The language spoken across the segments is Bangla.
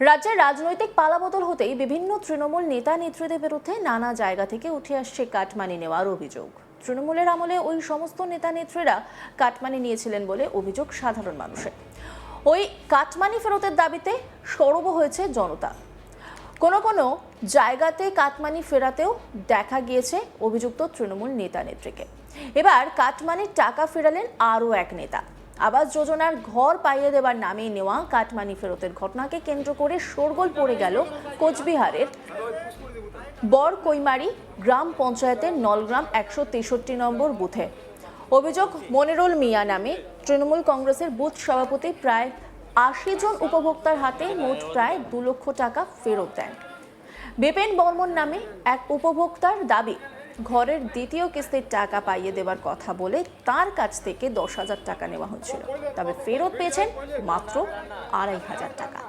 রাজ্যের রাজনৈতিক পালাবদল হতেই বিভিন্ন তৃণমূল নেতা নেত্রীদের বিরুদ্ধে নানা জায়গা থেকে উঠে আসছে কাটমানি নেওয়ার অভিযোগ। তৃণমূলের আমলে ওই সমস্ত নেতা নেত্রীরা কাটমানি নিয়েছিলেন বলে অভিযোগ সাধারণ মানুষের। ওই কাটমানি ফেরতের দাবিতে সরব হয়েছে জনতা। কোনো কোনো জায়গাতে কাটমানি ফেরাতেও দেখা গিয়েছে অভিযুক্ত তৃণমূল নেতা নেত্রীকে। এবার কাটমানির টাকা ফেরালেন আরও এক নেতা। আবাস যোজনার ঘর পাইয়ে দেবার নামে নেওয়া কাটমানি ফেরতের ঘটনাকে কেন্দ্র করে শোরগোল পড়ে গেল কোচবিহারের বরকৈমারি গ্রাম পঞ্চায়েতের নলগ্রাম 163 নম্বর বুথে। অভিযোগ, মনিরুল মিয়া নামে তৃণমূল কংগ্রেসের বুথ সভাপতি প্রায় 80 জন উপভোক্তার হাতে মোট প্রায় 2 লক্ষ টাকা ফেরত দেন। বিপিন বর্মন নামে এক উপভোক্তার দাবি, ঘরের দ্বিতীয় কিস্তির টাকা পাইয়ে দেওয়ার কথা বলে তার কাছ থেকে 10,000 টাকা নেওয়া হয়েছিল, তবে ফেরত পেয়েছেন মাত্র 2,500 টাকা।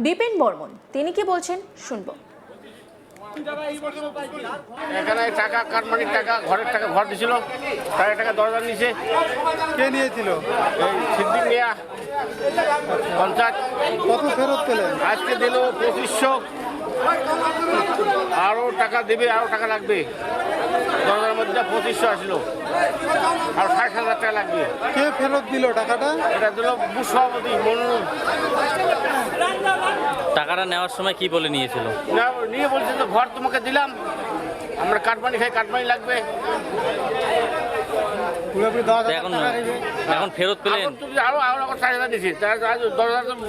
বিপিন বর্মন তিনি কি বলছেন শুনবো। এখানে টাকা কাটমানির টাকা, ঘরের টাকা, ঘর দিছিল, তার টাকা 10,000 নিচে। কে নিয়েছিল? এই সিদ্দিক মিয়া পঞ্চায়েত। কত ফেরত পেলেন? আজকে দিল 2500, আরও টাকা দেবে, আরও টাকা লাগবে। 10,000 মধ্যে 2500 আসলো, আর 60,000 টাকা লাগবে। কে ফেরত দিল টাকাটা? এটা দিল বুথ সভাপতি মনিরুল। টাকাটা নেওয়ার সময় কি বলে নিয়েছিল? না, নিয়ে বলছে তো ঘর তোমাকে দিলাম, আমরা কাটমানি খাই, কাটমানি লাগবে। পুরোপুরি 10,000 এখন টাকা নেবে। এখন ফেরত পেলেন? আরো 4,000 নিছি, 10,000 তো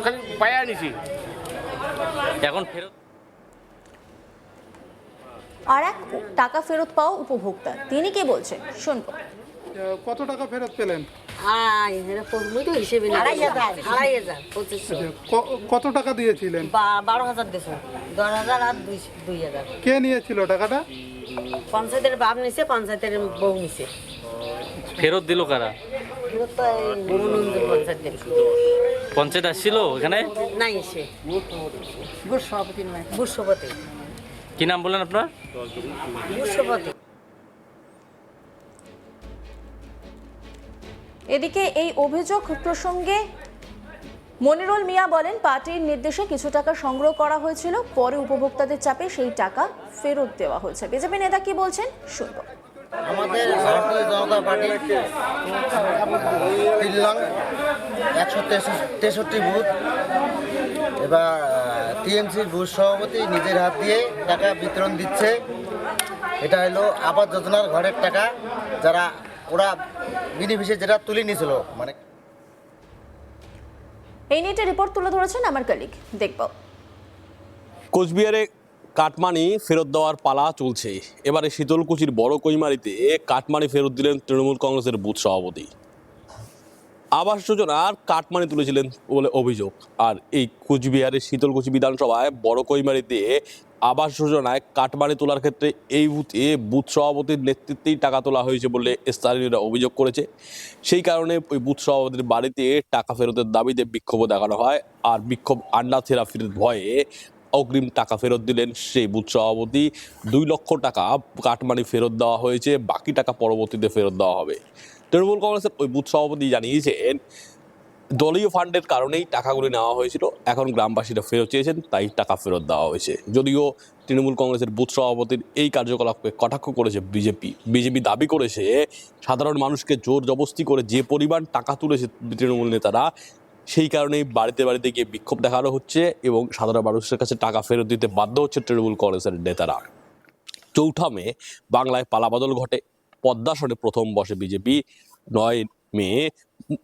খালি পাইয়া নিছি। এখন ফেরত আর এক টাকা ফেরত পাওয়া উপভোক্তা তিনি কি বলছেন শুনবো। কত টাকা ফেরত পেলেন? কত টাকা দিয়েছিলেন? 12,000 দিয়েছে, 10,000 আর 2,000। কে নিয়েছিল টাকাটা? পঞ্চায়েতের বাপ নিছে, পঞ্চায়েতের বউ নিছে। ফেরত দিল কারা? ফেরত তো এই মনোনন্দন পঞ্চায়েত দিল। পঞ্চায়েত আসছিল এখানে? নাই এসে বুথ সভাপতি। কি নাম বললেন আপনার? বুথ সভাপতি। এদিকে এই অভিযোগ প্রসঙ্গে মনিরুল মিয়া বলেন, পার্টির নির্দেশে কিছু টাকা সংগ্রহ করা হয়েছিল, পরে উপভোক্তাদের চাপে সেই টাকা ফেরত দেওয়া হয়েছে। বিজেপি নেতা কি বলছেন শুনবো। আমাদের ভারতীয় জনতা পার্টি 3 নং 163 বুথ, এবার টিএমসির বুথ সভাপতি নিজের হাত দিয়ে টাকা বিতরণ দিচ্ছে। এটা হলো আবাস যোজনার ঘরের টাকা, যারা ওরা বেনিফিশিয়ারি যেটা তুলে নিয়েছিল। মানে এই নিয়ে রিপোর্ট তুলে ধরেছেন আমার কলিগ, দেখব। কোচবিহারে কাটমানি ফেরত দেওয়ার পালা চলছে। এবারে শীতলকুচির বড়কৈমারিতে কাটমানি ফেরত দিলেন তৃণমূল কংগ্রেসের বুথ সভাপতি। আবাস যোজনার কাটমানি তুলেছিলেন বলে অভিযোগ। আর এই কোচবিহারের শীতলকুচি বিধানসভায় বড়কৈমারিতে আবাস যোজনায় কাটমানি তোলার ক্ষেত্রে এই বুথে বুথ সভাপতির নেতৃত্বেই টাকা তোলা হয়েছে বলে স্থানীয়রা অভিযোগ করেছে। সেই কারণে ওই বুথ সভাপতির বাড়িতে টাকা ফেরতের দাবিতে বিক্ষোভ দেখানো হয়। আর বিক্ষোভ আন্ডা থেরাপির ভয়ে অগ্রিম টাকা ফেরত দিলেন সেই বুথ সভাপতি। 2 লক্ষ টাকা কাটমানি ফেরত দেওয়া হয়েছে, বাকি টাকা পরবর্তীতে ফেরত দেওয়া হবে। তৃণমূল কংগ্রেসের ওই বুথ সভাপতি জানিয়েছেন, দলীয় ফান্ডের কারণেই টাকাগুলি নেওয়া হয়েছিল, এখন গ্রামবাসীরা ফেরত চেয়েছেন তাই টাকা ফেরত দেওয়া হয়েছে। যদিও তৃণমূল কংগ্রেসের বুথ সভাপতির এই কার্যকলাপকে কটাক্ষ করেছে বিজেপি দাবি করেছে, সাধারণ মানুষকে জোর জবরদস্তি করে যে পরিমাণ টাকা তুলেছে তৃণমূল নেতারা, সেই কারণেই বাড়িতে বাড়িতে গিয়ে বিক্ষোভ দেখানো হচ্ছে এবং সাধারণ মানুষের কাছে টাকা ফেরত দিতে বাধ্য হচ্ছে তৃণমূল কংগ্রেসের নেতারা। 4 মে বাংলায় পালাবদল ঘটে, পদ্মাসনে প্রথম বসে বিজেপি। 9 মে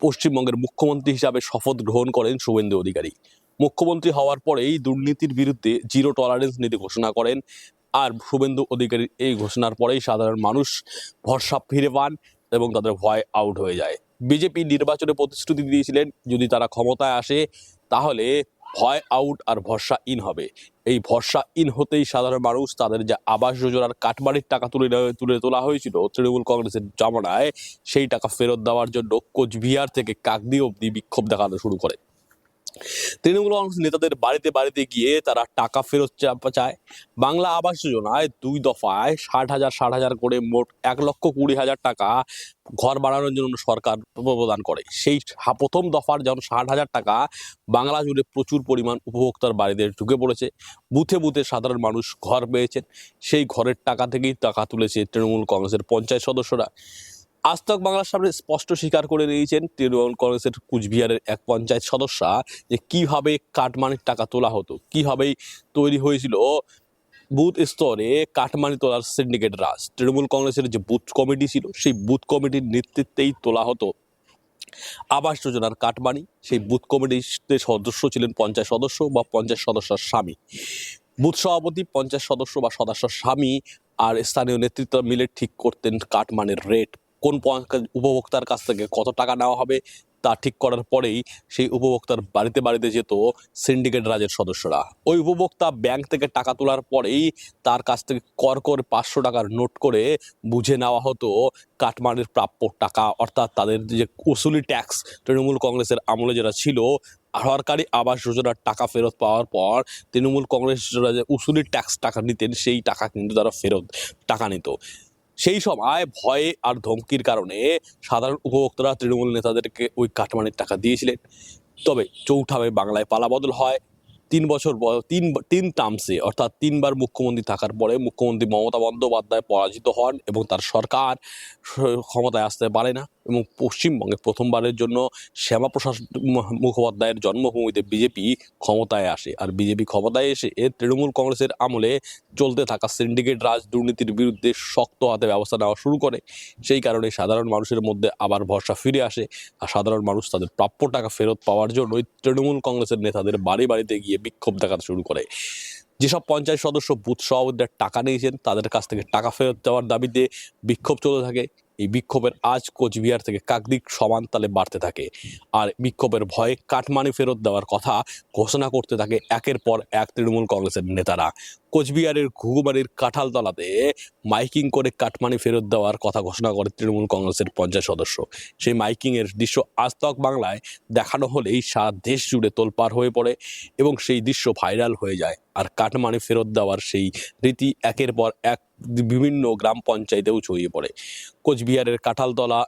পশ্চিমবঙ্গের মুখ্যমন্ত্রী হিসাবে শপথ গ্রহণ করেন শুভেন্দু অধিকারী। মুখ্যমন্ত্রী হওয়ার পরেই দুর্নীতির বিরুদ্ধে 0 টলারেন্স নীতি ঘোষণা করেন। আর শুভেন্দু অধিকারীর এই ঘোষণার পরেই সাধারণ মানুষ ভরসা ফিরে পান এবং তাদের ভয় আউট হয়ে যায়। বিজেপি নির্বাচনে প্রতিশ্রুতি দিয়েছিলেন, যদি তারা ক্ষমতায় আসে তাহলে ভয় আউট আর ভরসা ইন হবে। এই ভরসা ইন হতেই সাধারণ মানুষ তাদের যে আবাস যোজনার কাটমানির টাকা তুলে তোলা হয়েছিল তৃণমূল কংগ্রেসের জামানায়, সেই টাকা ফেরত দেওয়ার জন্য কোচবিহার থেকে কাকদ্বীপ অবধি বিক্ষোভ দেখানো শুরু করে। তৃণমূল কংগ্রেস নেতাদের বাড়িতে বাড়িতে গিয়ে তারা টাকা ফেরত চায়। বাংলা আবাস যোজনায় 2 দফায় 60,000 করে মোট 1,20,000 টাকা ঘর বানানোর জন্য সরকার প্রদান করে। সেই প্রথম দফার যেমন 60,000 টাকা বাংলা জুড়ে প্রচুর পরিমাণ উপভোক্তার বাড়িতে ঢুকে পড়েছে। বুথে বুথে সাধারণ মানুষ ঘর পেয়েছেন। সেই ঘরের টাকা থেকেই টাকা তুলেছে তৃণমূল কংগ্রেসের পঞ্চায়েত সদস্যরা। আজ তক বাংলার সামনে স্পষ্ট স্বীকার করে নিয়েছেন তৃণমূল কংগ্রেসের কুচবিহারের এক পঞ্চায়েত সদস্যা যে কিভাবে কাটমানির টাকা তোলা হতো, কিভাবে তৈরি হয়েছিল বুথ স্তরে কাটমানি তোলার সিন্ডিকেট রাজ। তৃণমূল কংগ্রেসের যে বুথ কমিটি ছিল সেই বুথ কমিটির নেতৃত্বেই তোলা হতো আবাস যোজনার কাটমানি। সেই বুথ কমিটিতে সদস্য ছিলেন পঞ্চায়েত সদস্য বা পঞ্চায়েত সদস্যের স্বামী। বুথ সভাপতি, পঞ্চায়েত সদস্য বা সদস্যের স্বামী আর স্থানীয় নেতৃত্ব মিলে ঠিক করতেন কাটমানির রেট, কোন উপভোক্তার কাছ থেকে কত টাকা নেওয়া হবে তা ঠিক করার পরেই সেই উপভোক্তার বাড়িতে বাড়িতে যেত সিন্ডিকেট রাজের সদস্যরা। ওই উপভোক্তা ব্যাংক থেকে টাকা তোলার পরেই তার কাছ থেকে করে 500 টাকার নোট করে বুঝে নেওয়া হতো কাটমানির প্রাপ্য টাকা, অর্থাৎ তাদের যে উসুলি ট্যাক্স তৃণমূল কংগ্রেসের আমলে যেটা ছিল। সরকারি আবাস যোজনার টাকা ফেরত পাওয়ার পর তৃণমূল কংগ্রেস যে উসুলি ট্যাক্স টাকা নিতেন সেই টাকা কিন্তু তারা ফেরত টাকা নিত। সেই সময় ভয়ে আর ধমকির কারণে সাধারণ উপভোক্তারা তৃণমূল নেতাদেরকে ওই কাটমানির টাকা দিয়েছিলেন। তবে চৌঠামে বাংলায় পালাবদল হয়। 3 বছর তিন টার্মসে অর্থাৎ 3 বার মুখ্যমন্ত্রী থাকার পরে মুখ্যমন্ত্রী মমতা বন্দ্যোপাধ্যায় পরাজিত হন এবং তার সরকার ক্ষমতায় আসতে পারে না এবং পশ্চিমবঙ্গে প্রথমবারের জন্য শ্যামাপ্রসাদ মুখোপাধ্যায়ের জন্মভূমিতে বিজেপি ক্ষমতায় আসে। আর বিজেপি ক্ষমতায় এসে তৃণমূল কংগ্রেসের আমলে চলতে থাকা সিন্ডিকেট রাজ দুর্নীতির বিরুদ্ধে শক্ত হাতে ব্যবস্থা নেওয়া শুরু করে। সেই কারণে সাধারণ মানুষের মধ্যে আবার ভরসা ফিরে আসে আর সাধারণ মানুষ তাদের প্রাপ্য টাকা ফেরত পাওয়ার জন্য তৃণমূল কংগ্রেসের নেতাদের বাড়ি বাড়িতে গিয়ে বিক্ষোভ দেখাতে শুরু করে। যেসব পঞ্চায়েত সদস্য বুথ সভাপতিদের টাকা নিয়েছেন তাদের কাছ থেকে টাকা ফেরত দেওয়ার দাবিতে বিক্ষোভ চলতে থাকে। এই বিক্ষোভের আজ কোচবিহার থেকে কাকদ্বীপ সমান তালে বাড়তে থাকে আর বিক্ষোভের ভয়ে কাটমানি ফেরত দেওয়ার কথা ঘোষণা করতে থাকে একের পর এক তৃণমূল কংগ্রেসের নেতারা। কোচবিহারের ঘুঘুবাড়ির কাঁঠালতলাতে মাইকিং করে কাটমানি ফেরত দেওয়ার কথা ঘোষণা করে তৃণমূল কংগ্রেসের পঞ্চায়েত সদস্য। সেই মাইকিংয়ের দৃশ্য আজ তক বাংলায় দেখানো হলেই সারা দেশ জুড়ে তোলপাড় হয়ে পড়ে এবং সেই দৃশ্য ভাইরাল হয়ে যায়। আর কাটমানি ফেরত দেওয়ার সেই রীতি একের পর এক বিভিন্ন গ্রাম পঞ্চায়েতেও ছড়িয়ে পড়ে। কোচবিহারের কাঁঠালতলা,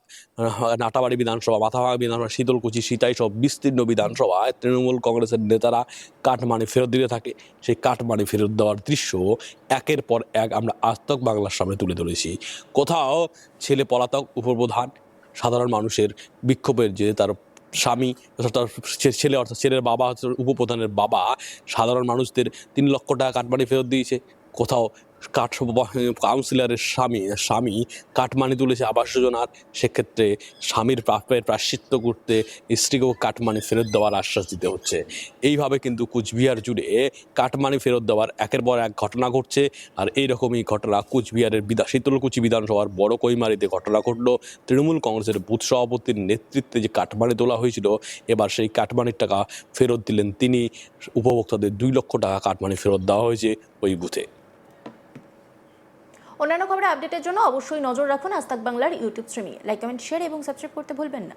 নাটাবাড়ি বিধানসভা, মাথাভাঙা বিধানসভা, শীতলকুচি, সিতাই সব বিস্তীর্ণ বিধানসভায় তৃণমূল কংগ্রেসের নেতারা কাটমানি ফেরত দিতে থাকে। সেই কাটমানি ফেরত দেওয়ার দৃশ্য একের পর এক আমরা আজ তক বাংলার সামনে তুলে ধরেছি। কোথাও ছেলে পলাতক উপপ্রধান, সাধারণ মানুষের বিক্ষোভের যে তার স্বামী তার ছেলে অর্থাৎ ছেলের বাবা হচ্ছে উপপ্রধানের বাবা সাধারণ মানুষদের 3 লক্ষ টাকা কাটমানি ফেরত দিয়েছে। কোথাও কাউন্সিলরের স্বামী কাটমানি তুলেছে আবাস যোজনার, সেক্ষেত্রে স্বামীর প্রাপ্যের প্রায়শ্চিত্ত করতে স্ত্রীকেও কাটমানি ফেরত দেওয়ার আশ্বাস দিতে হচ্ছে। এইভাবে কিন্তু কুচবিহার জুড়ে কাটমানি ফেরত দেওয়ার একের পর এক ঘটনা ঘটছে। আর এইরকমই ঘটনা কুচবিহারের শীতলকুচি বিধানসভার বড় কৈমারিতে ঘটনা ঘটল। তৃণমূল কংগ্রেসের বুথ সভাপতির নেতৃত্বে যে কাটমানি তোলা হয়েছিল, এবার সেই কাটমানির টাকা ফেরত দিলেন তিনি। উপভোক্তাদের 2 লক্ষ টাকা কাটমানি ফেরত দেওয়া হয়েছে ওই বুথে। অন্যান্য খবরের আপডেটের জন্য অবশ্যই নজর রাখুন আজ তাক বাংলার ইউটিউব স্ট্রিমিংয়ে। লাইক, কমেন্ট, শেয়ার এবং সাবস্ক্রাইব করতে ভুলবেন না।